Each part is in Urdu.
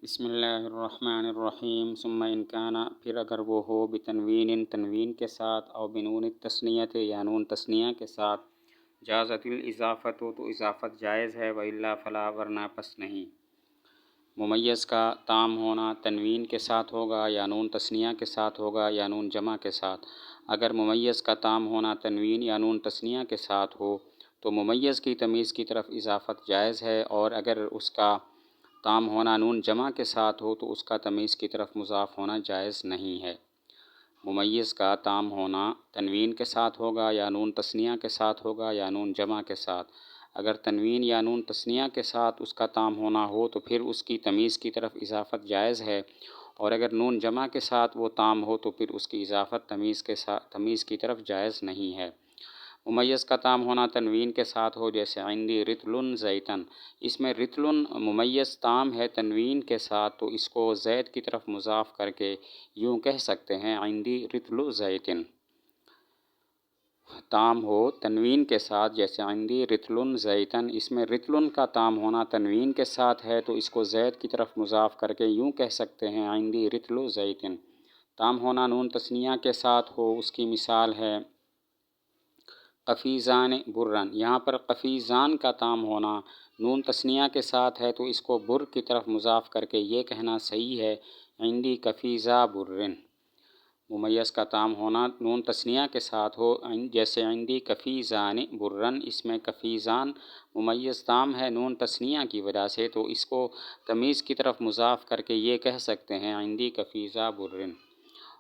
بسم اللہ الرحمن الرحیم ثم ان کان، پھر اگر وہ ہو بتنوین، تنوین کے ساتھ، او بنون التثنیۃ یا نون تثنیہ کے ساتھ، جازت الاضافت، تو اضافت جائز ہے، والا فلا، ورنہ پس نہیں۔ ممیز کا تام ہونا تنوین کے ساتھ ہوگا یا نون تثنیہ کے ساتھ ہوگا یا نون جمع کے ساتھ۔ اگر ممیز کا تام ہونا تنوین یا نون تثنیہ کے ساتھ ہو تو ممیز کی تمیز کی طرف اضافت جائز ہے، اور اگر اس کا تام ہونا نون جمع کے ساتھ ہو تو اس کا تمیز کی طرف مضاف ہونا جائز نہیں ہے۔ ممیز کا تام ہونا تنوین کے ساتھ ہوگا یا نون تثنیہ کے ساتھ ہوگا یا نون جمع کے ساتھ۔ اگر تنوین یا نون تثنیہ کے ساتھ اس کا تام ہونا ہو تو پھر اس کی تمیز کی طرف اضافت جائز ہے، اور اگر نون جمع کے ساتھ وہ تام ہو تو پھر اس کی اضافت تمیز کی طرف جائز نہیں ہے۔ ممیز کا تام ہونا تنوین کے ساتھ ہو، جیسے عندی رطل زیتن، اس میں رطل ممیز تام ہے تنوین کے ساتھ، تو اس کو زید کی طرف مضاف کر کے یوں کہہ سکتے ہیں عندی رطل زیتن۔ تام ہو تنوین کے ساتھ، جیسے عندی رطل زیتن، اس میں رطل کا تام ہونا تنوین کے ساتھ ہے تو اس کو زید کی طرف مضاف کر کے یوں کہہ سکتے ہیں عندی رطل زیتن۔ تام ہونا نون تثنیہ کے ساتھ ہو، اس کی مثال ہے قفیزان برن۔ یہاں پر قفیزان کا تام ہونا نون تثنیہ کے ساتھ ہے تو اس کو بر کی طرف مضاف کر کے یہ کہنا صحیح ہے عندی قفیزا برن۔ ممیز کا تام ہونا نون تثنیہ کے ساتھ ہو، جیسے عندی قفیزان برن، اس میں قفیزان ممیز تام ہے نون تثنیہ کی وجہ سے، تو اس کو تمیز کی طرف مضاف کر کے یہ کہہ سکتے ہیں عندی قفیزا برن۔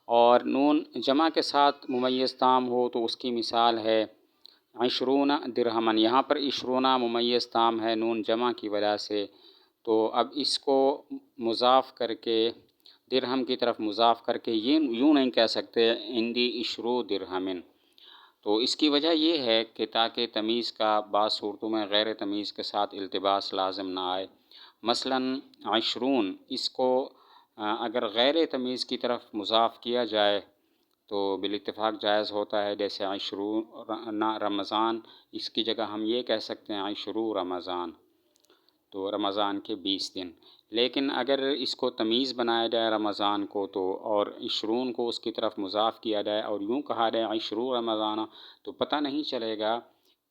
اور نون جمع کے ساتھ ممیز تام ہو تو اس کی مثال ہے عشرون درہمن۔ یہاں پر عشرون ممیز تام ہے نون جمع کی وجہ سے، تو اب اس کو مضاف کر کے درہم کی طرف مضاف کر کے یوں نہیں کہہ سکتے عندی عشرو درہمن۔ تو اس کی وجہ یہ ہے کہ تاکہ تمیز کا بعض صورتوں میں غیر تمیز کے ساتھ التباس لازم نہ آئے۔ مثلاً عشرون، اس کو اگر غیر تمیز کی طرف مضاف کیا جائے تو بالاتفاق جائز ہوتا ہے، جیسے عشرون رمضان، اس کی جگہ ہم یہ کہہ سکتے ہیں عشرو رمضان، تو رمضان کے 20 دن۔ لیکن اگر اس کو تمیز بنایا جائے رمضان کو تو، اور عشرون کو اس کی طرف مضاف کیا جائے اور یوں کہا جائے عشرو رمضان، تو پتہ نہیں چلے گا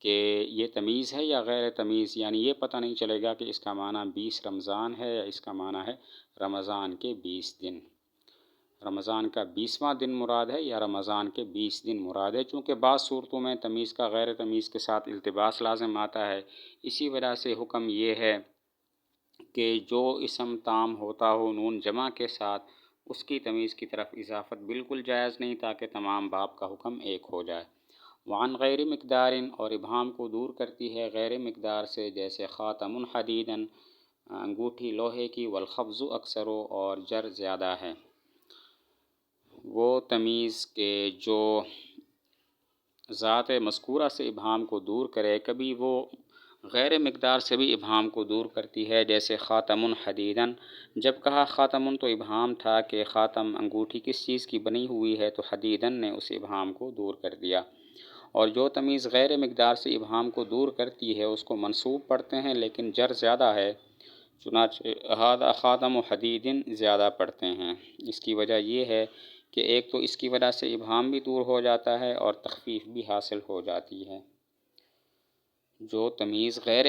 کہ یہ تمیز ہے یا غیر تمیز، یعنی یہ پتہ نہیں چلے گا کہ اس کا معنی 20 رمضان ہے یا اس کا معنی ہے رمضان کے 20 دن۔ رمضان کا 20واں دن مراد ہے یا رمضان کے 20 دن مراد ہے، چونکہ بعض صورتوں میں تمیز کا غیر تمیز کے ساتھ التباس لازم آتا ہے۔ اسی وجہ سے حکم یہ ہے کہ جو اسم تام ہوتا ہو نون جمع کے ساتھ، اس کی تمیز کی طرف اضافت بالکل جائز نہیں، تاکہ تمام باب کا حکم ایک ہو جائے۔ وعن غیر مقدار، اور ابہام کو دور کرتی ہے غیر مقدار سے، جیسے خاتم حدیدن، انگوٹھی لوہے کی، والخفض اکثر، اور جر زیادہ ہے۔ وہ تمیز کے جو ذات مذکورہ سے ابہام کو دور کرے، کبھی وہ غیر مقدار سے بھی ابہام کو دور کرتی ہے، جیسے خاتم حدیدن۔ جب کہا خاتم تو ابہام تھا کہ خاتم انگوٹھی کس چیز کی بنی ہوئی ہے، تو حدیدن نے اس ابہام کو دور کر دیا۔ اور جو تمیز غیر مقدار سے ابہام کو دور کرتی ہے اس کو منصوب پڑھتے ہیں، لیکن جر زیادہ ہے، چنانچہ ھذا خاتم حدیدن زیادہ پڑھتے ہیں۔ اس کی وجہ یہ ہے کہ ایک تو اس کی وجہ سے ابہام بھی دور ہو جاتا ہے اور تخفیف بھی حاصل ہو جاتی ہے۔ جو تمیز غیر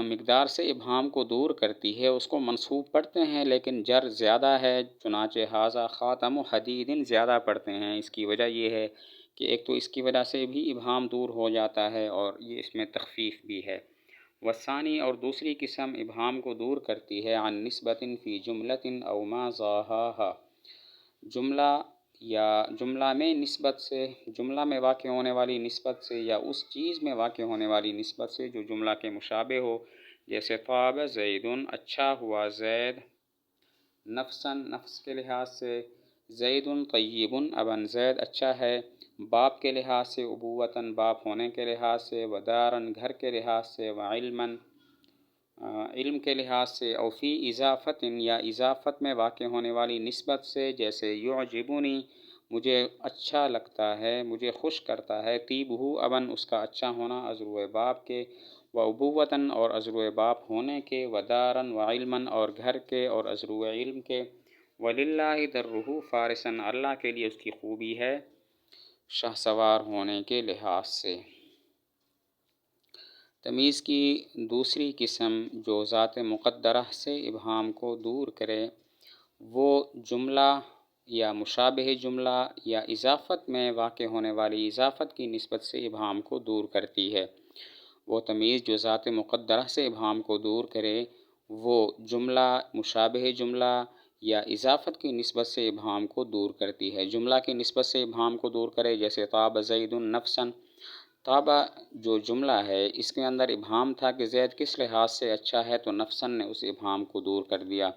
مقدار سے ابہام کو دور کرتی ہے اس کو منصوب پڑھتے ہیں، لیکن جر زیادہ ہے، چنانچہ ھذا خاتم حدیدن زیادہ پڑھتے ہیں۔ اس کی وجہ یہ ہے کہ ایک تو اس کی وجہ سے بھی ابہام دور ہو جاتا ہے اور یہ اس میں تخفیف بھی ہے۔ والثانی، اور دوسری قسم ابہام کو دور کرتی ہے عن نسبۃ فی جملۃ او ما ضاہاھا، جملہ یا جملہ میں نسبت سے، جملہ میں واقع ہونے والی نسبت سے، یا اس چیز میں واقع ہونے والی نسبت سے جو جملہ کے مشابہ ہو، جیسے طاب زیدن، اچھا ہوا زید، نفساً، نفس کے لحاظ سے، زید طیب، ابن زید اچھا ہے، باپ کے لحاظ سے، ابوتاً، باپ ہونے کے لحاظ سے، وداراً، گھر کے لحاظ سے، وعلماً، علم کے لحاظ سے، او فی اضافت، یا اضافت میں واقع ہونے والی نسبت سے، جیسے یعجبنی، مجھے اچھا لگتا ہے، مجھے خوش کرتا ہے، طیبہ ابن، اس کا اچھا ہونا عذرو باپ کے، و ابوتاً اور ازرو باپ ہونے کے، و داراً و علماً اور گھر کے اور ازرو علم کے، وللہ درہ فارساً اللہ کے لیے اس کی خوبی ہے شاہ سوار ہونے کے لحاظ سے۔ تمیز کی دوسری قسم جو ذات مقدرہ سے ابہام کو دور کرے، وہ جملہ یا مشابہ جملہ یا اضافت میں واقع ہونے والی اضافت کی نسبت سے ابہام کو دور کرتی ہے۔ وہ تمیز جو ذات مقدرہ سے ابہام کو دور کرے، وہ جملہ، مشابہ جملہ یا اضافت کی نسبت سے ابہام کو دور کرتی ہے۔ جملہ کی نسبت سے ابہام کو دور کرے، جیسے طاب زید نفساً۔ طاب جو جملہ ہے، اس کے اندر ابہام تھا کہ زید کس لحاظ سے اچھا ہے، تو نفساً نے اس ابہام کو دور کر دیا۔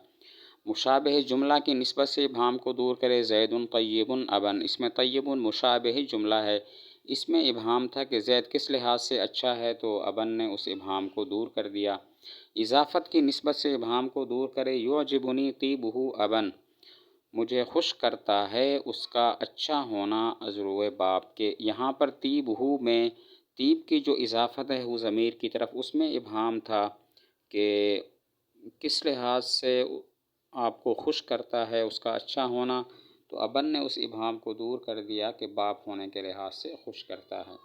مشابہ جملہ کی نسبت سے ابہام کو دور کرے، زید طیب اباً، اس میں طیب مشابہ جملہ ہے، اس میں ابہام تھا کہ زید کس لحاظ سے اچھا ہے، تو اباً نے اس ابہام کو دور کر دیا۔ اضافت کی نسبت سے ابہام کو دور کرے، یعجبنی طیبہ اباً، مجھے خوش کرتا ہے اس کا اچھا ہونا ازرو باپ کے۔ یہاں پر طیبہ میں طیب کی جو اضافت ہے وہ ضمیر کی طرف، اس میں ابہام تھا کہ کس لحاظ سے آپ کو خوش کرتا ہے اس کا اچھا ہونا، تو اباً نے اس ابہام کو دور کر دیا کہ باپ ہونے کے لحاظ سے خوش کرتا ہے۔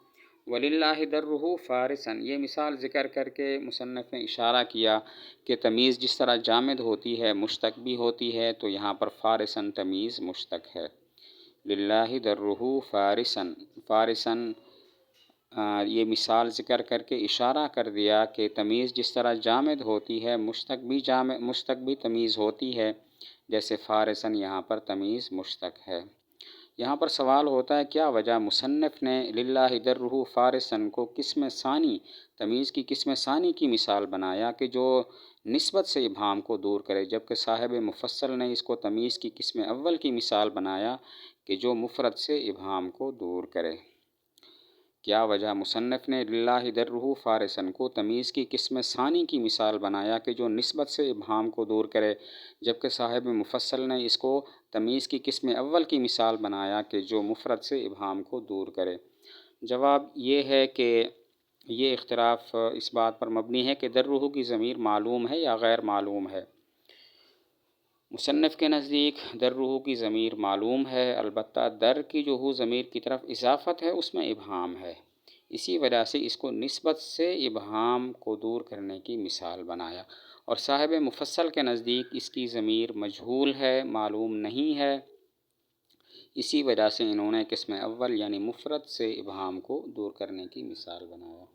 وَلِلَّهِ دَرُّهُ فَارِسًا، یہ مثال ذکر کر کے مصنف نے اشارہ کیا کہ تمیز جس طرح جامد ہوتی ہے مشتق بھی ہوتی ہے، تو یہاں پر فارساً تمیز مشتق ہے۔ للہ درہ فارساً، فارساً یہ مثال ذکر کر کے اشارہ کر دیا کہ تمیز جس طرح جامد ہوتی ہے مشتق بھی تمیز ہوتی ہے، جیسے فارساً یہاں پر تمیز مشتق ہے۔ یہاں پر سوال ہوتا ہے کیا وجہ مصنف نے للہ درہ فارساً کو قسم ثانی، تمیز کی قسم ثانی کی مثال بنایا کہ جو نسبت سے ابہام کو دور کرے، جبکہ صاحب مفصل نے اس کو تمیز کی قسم اول کی مثال بنایا کہ جو مفرد سے ابہام کو دور کرے۔ کیا وجہ مصنف نے للہ درہ فارساً کو تمیز کی قسم ثانی کی مثال بنایا کہ جو نسبت سے ابہام کو دور کرے، جبکہ صاحب مفصل نے اس کو تمیز کی قسم اول کی مثال بنایا کہ جو مفرد سے ابہام کو دور کرے؟ جواب یہ ہے کہ یہ اختلاف اس بات پر مبنی ہے کہ درہ کی ضمیر معلوم ہے یا غیر معلوم ہے۔ مصنف کے نزدیک درہ کی ضمیر معلوم ہے، البتہ در کی جو ضمیر کی طرف اضافت ہے اس میں ابہام ہے، اسی وجہ سے اس کو نسبت سے ابہام کو دور کرنے کی مثال بنایا۔ اور صاحب مفصل کے نزدیک اس کی ضمیر مجہول ہے، معلوم نہیں ہے، اسی وجہ سے انہوں نے قسم اول یعنی مفرد سے ابہام کو دور کرنے کی مثال بنایا۔